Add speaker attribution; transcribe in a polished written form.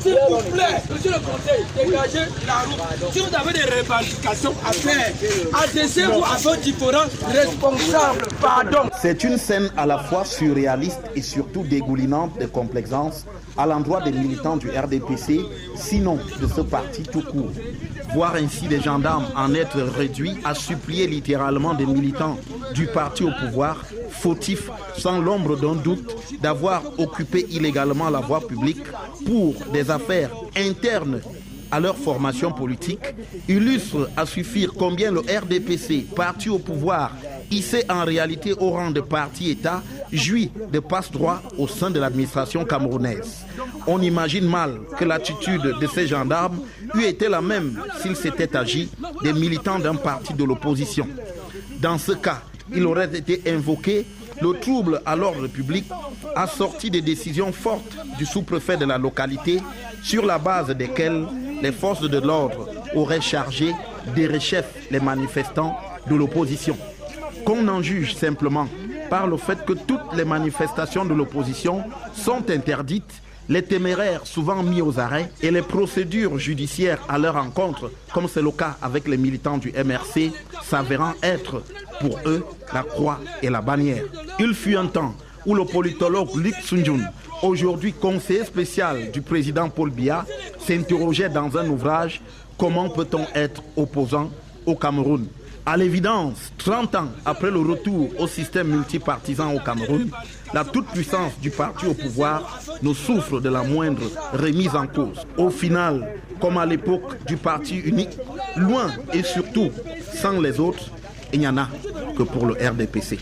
Speaker 1: S'il vous plaît, monsieur le conseil, dégagez la route. Si vous avez des revendications à faire, adressez-vous à vos différents responsables. Pardon.
Speaker 2: C'est une scène à la fois surréaliste et surtout dégoulinante de complaisance à l'endroit des militants du RDPC, sinon de ce parti tout court. Voir ainsi des gendarmes en être réduits à supplier littéralement des militants du parti au pouvoir, fautifs sans l'ombre d'un doute d'avoir occupé illégalement la voie publique pour des affaires internes à leur formation politique, illustre à suffire combien le RDPC, parti au pouvoir, hissé en réalité au rang de parti-État, jouit de passe-droit au sein de l'administration camerounaise. On imagine mal que l'attitude de ces gendarmes eût été la même s'il s'était agi des militants d'un parti de l'opposition. Dans ce cas, il aurait été invoqué le trouble à l'ordre public, assorti des décisions fortes du sous-préfet de la localité, sur la base desquelles les forces de l'ordre auraient chargé d'érechef les manifestants de l'opposition. Qu'on en juge simplement par le fait que toutes les manifestations de l'opposition sont interdites, les téméraires souvent mis aux arrêts et les procédures judiciaires à leur encontre, comme c'est le cas avec les militants du MRC, s'avérant être pour eux la croix et la bannière. Il fut un temps où le politologue Luc Sunjun, aujourd'hui conseiller spécial du président Paul Biya, s'interrogeait dans un ouvrage « Comment peut-on être opposant au Cameroun ?» À l'évidence, 30 ans après le retour au système multipartisan au Cameroun, la toute-puissance du parti au pouvoir ne souffre de la moindre remise en cause. Au final, comme à l'époque du parti unique, loin et surtout sans les autres, il n'y en a que pour le RDPC.